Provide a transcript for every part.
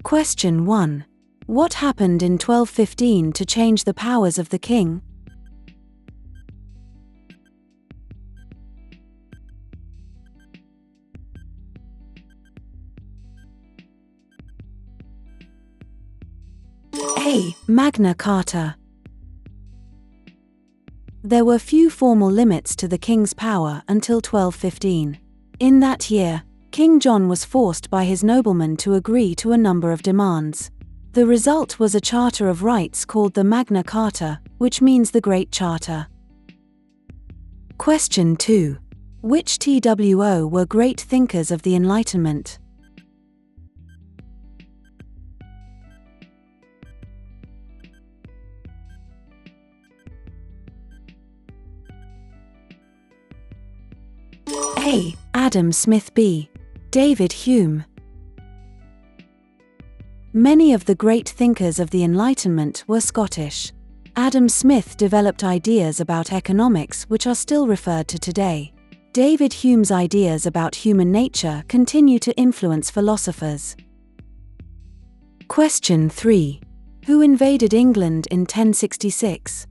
Question 1. What happened in 1215 to change the powers of the king? A. Magna Carta. There were few formal limits to the king's power until 1215. In that year, King John was forced by his noblemen to agree to a number of demands. The result was a Charter of Rights called the Magna Carta, which means the Great Charter. Question 2. Which TWO were great thinkers of the Enlightenment? A. Adam Smith. B. David Hume. Many of the great thinkers of the Enlightenment were Scottish. Adam Smith developed ideas about economics which are still referred to today. David Hume's ideas about human nature continue to influence philosophers. Question 3. Who invaded England in 1066?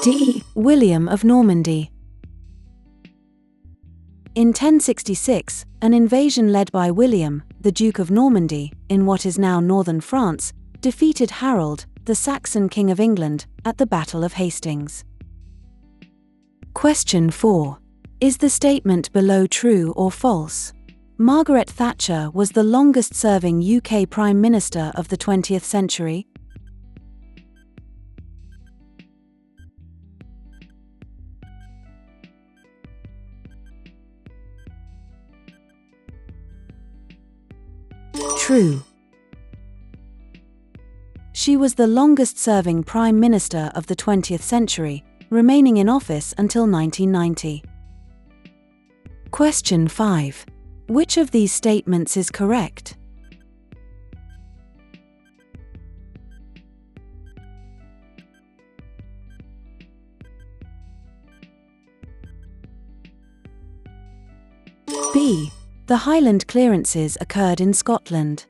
D. William of Normandy. In 1066, an invasion led by William, the Duke of Normandy, in what is now northern France, defeated Harold, the Saxon King of England, at the Battle of Hastings. Question 4. Is the statement below true or false? Margaret Thatcher was the longest-serving UK Prime Minister of the 20th century. True. She was the longest-serving Prime Minister of the 20th century, remaining in office until 1990. Question 5. Which of these statements is correct? B. The Highland clearances occurred in Scotland.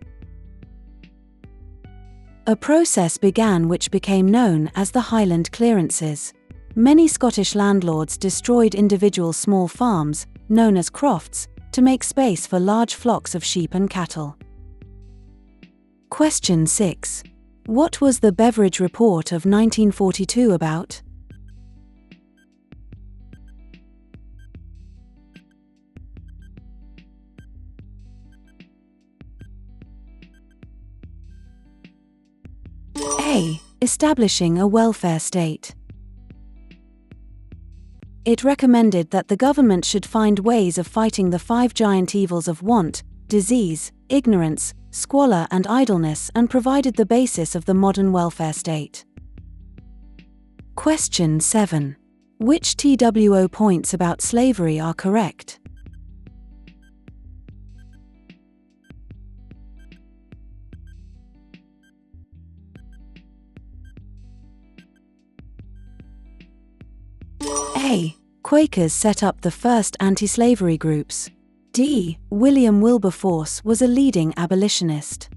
A process began which became known as the Highland clearances. Many Scottish landlords destroyed individual small farms, known as crofts, to make space for large flocks of sheep and cattle. Question 6. What was the Beveridge Report of 1942 about? A. Establishing a welfare state. It recommended that the government should find ways of fighting the 5 giant evils of want, disease, ignorance, squalor and idleness, and provided the basis of the modern welfare state. Question 7. Which TWO points about slavery are correct? A. Quakers set up the first anti-slavery groups. D. William Wilberforce was a leading abolitionist.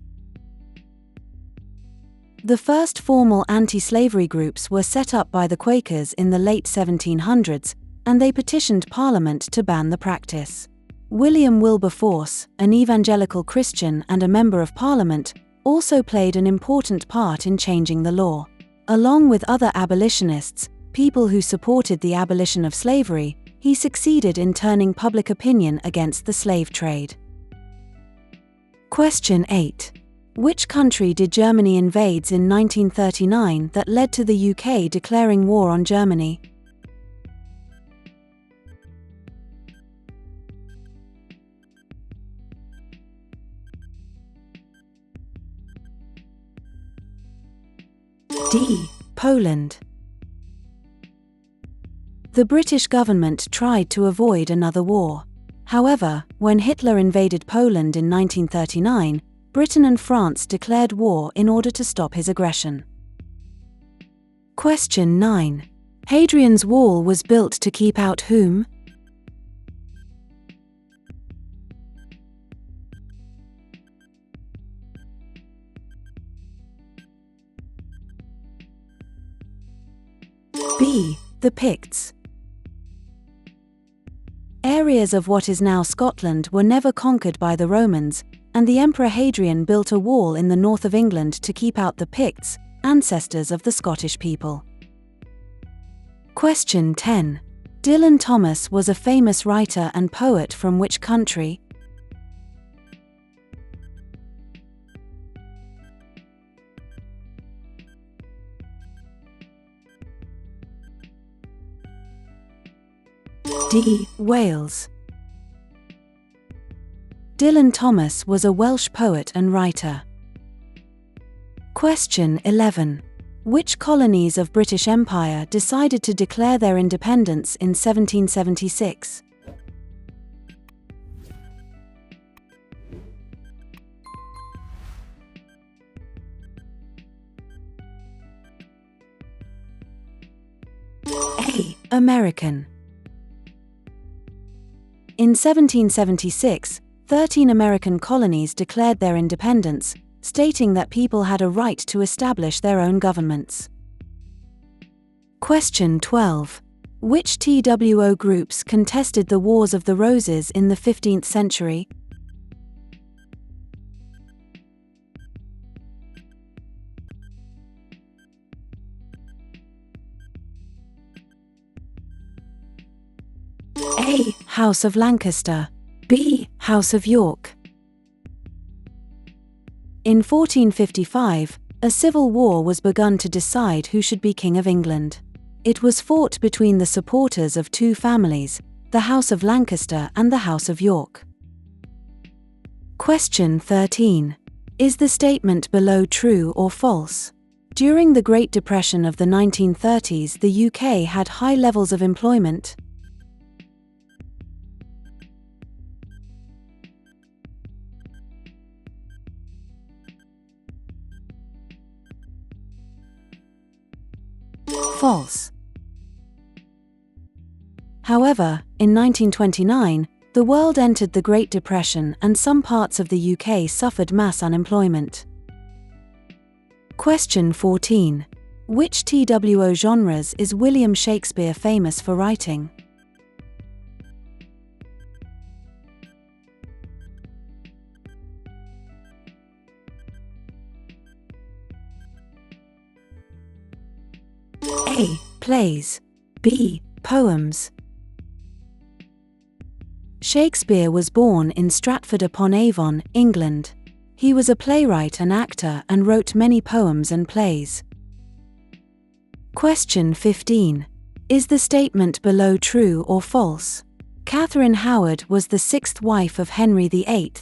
The first formal anti-slavery groups were set up by the Quakers in the late 1700s, and they petitioned Parliament to ban the practice. William Wilberforce, an evangelical Christian and a member of Parliament, also played an important part in changing the law. Along with other abolitionists, people who supported the abolition of slavery, he succeeded in turning public opinion against the slave trade. Question 8. Which country did Germany invade in 1939 that led to the UK declaring war on Germany? D. Poland. The British government tried to avoid another war. However, when Hitler invaded Poland in 1939, Britain and France declared war in order to stop his aggression. Question 9. Hadrian's Wall was built to keep out whom? B. The Picts. Areas of what is now Scotland were never conquered by the Romans, and the Emperor Hadrian built a wall in the north of England to keep out the Picts, ancestors of the Scottish people. Question 10. Dylan Thomas was a famous writer and poet from which country? D. Wales. Dylan Thomas was a Welsh poet and writer. Question 11. Which colonies of British Empire decided to declare their independence in 1776? A. American. In 1776, 13 American colonies declared their independence, stating that people had a right to establish their own governments. Question 12. Which TWO groups contested the Wars of the Roses in the 15th century? A. House of Lancaster. B. House of York. In 1455, a civil war was begun to decide who should be King of England. It was fought between the supporters of two families, the House of Lancaster and the House of York. Question 13. Is the statement below true or false? During the Great Depression of the 1930s, the UK had high levels of employment. False. However, in 1929, the world entered the Great Depression and some parts of the UK suffered mass unemployment. Question 14. Which TWO genres is William Shakespeare famous for writing? A. Plays. B. Poems. Shakespeare was born in Stratford-upon-Avon, England. He was a playwright and actor and wrote many poems and plays. Question 15. Is the statement below true or false? Catherine Howard was the sixth wife of Henry VIII.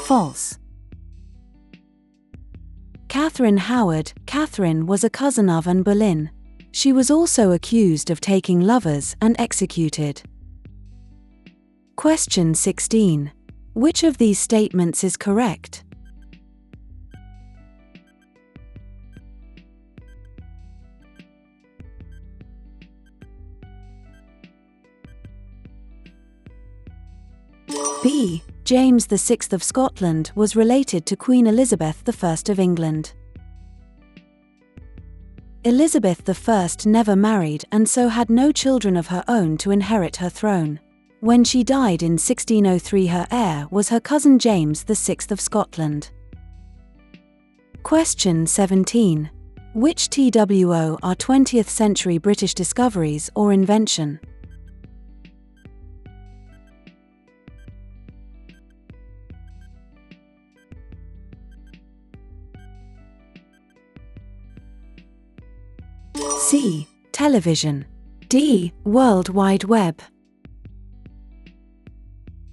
False. Catherine Howard, Catherine was a cousin of Anne Boleyn. She was also accused of taking lovers and executed. Question 16. Which of these statements is correct? B. James VI of Scotland was related to Queen Elizabeth I of England. Elizabeth I never married and so had no children of her own to inherit her throne. When she died in 1603, her heir was her cousin James VI of Scotland. Question 17. Which TWO are 20th century British discoveries or invention? C. Television. D. World Wide Web.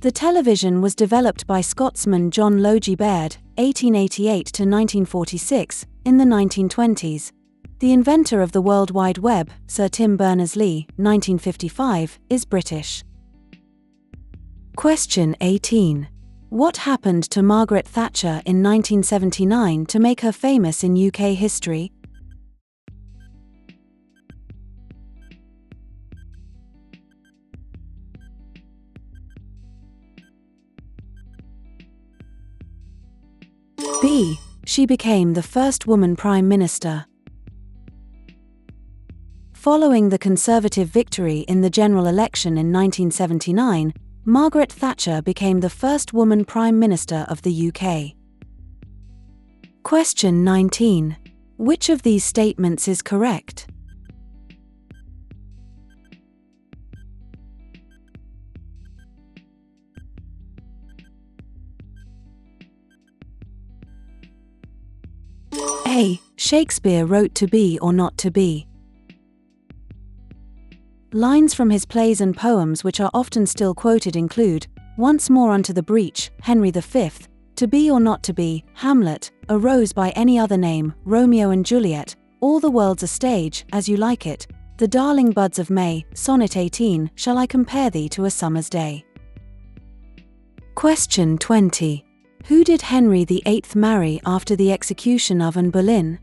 The television was developed by Scotsman John Logie Baird, 1888 to 1946, in the 1920s. The inventor of the World Wide Web, Sir Tim Berners-Lee, 1955, is British. Question 18. What happened to Margaret Thatcher in 1979 to make her famous in UK history? B. She became the first woman Prime Minister. Following the Conservative victory in the general election in 1979, Margaret Thatcher became the first woman Prime Minister of the UK. Question 19. Which of these statements is correct? A. Shakespeare wrote To Be or Not to Be. Lines from his plays and poems which are often still quoted include, Once More Unto the Breach, Henry V, To Be or Not to Be, Hamlet, A Rose by Any Other Name, Romeo and Juliet, All the World's a Stage, As You Like It, The Darling Buds of May, Sonnet 18, Shall I Compare Thee to a Summer's Day? Question 20. Who did Henry VIII marry after the execution of Anne Boleyn?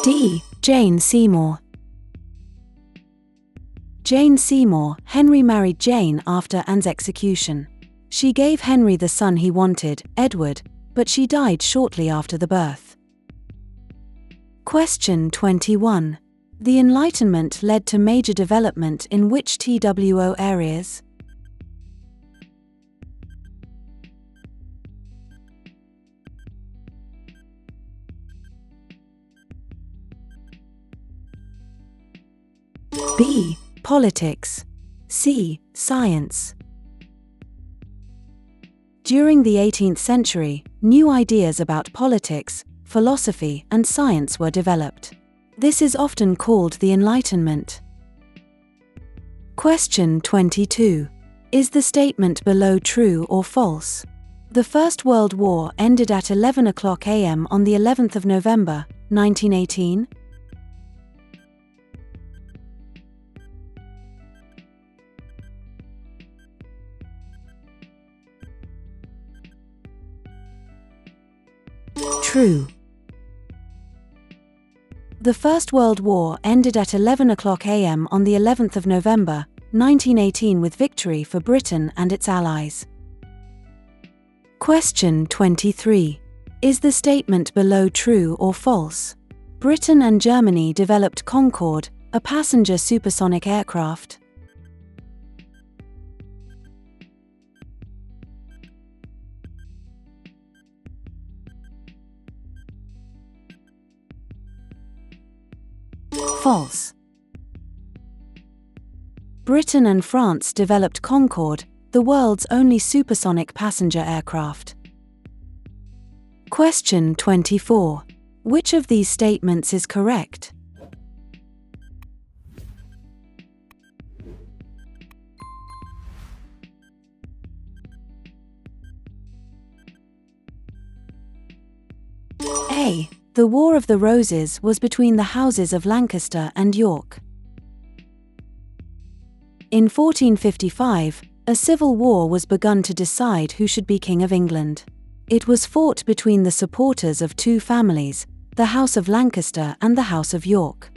D. Jane Seymour. Jane Seymour. Henry married Jane after Anne's execution. She gave Henry the son he wanted, Edward, but she died shortly after the birth. Question 21. The Enlightenment led to major development in which TWO areas? B. Politics. C. Science. During the 18th century, new ideas about politics, philosophy, and science were developed. This is often called the Enlightenment. Question 22. Is the statement below true or false? The First World War ended at 11:00 a.m. on the 11th of November, 1918? True. The First World War ended at 11:00 a.m. on the 11th of November, 1918 with victory for Britain and its allies. Question 23. Is the statement below true or false? Britain and Germany developed Concorde, a passenger supersonic aircraft. False. Britain and France developed Concorde, the world's only supersonic passenger aircraft. Question 24. Which of these statements is correct? A. The War of the Roses was between the houses of Lancaster and York. In 1455, a civil war was begun to decide who should be King of England. It was fought between the supporters of two families, the House of Lancaster and the House of York.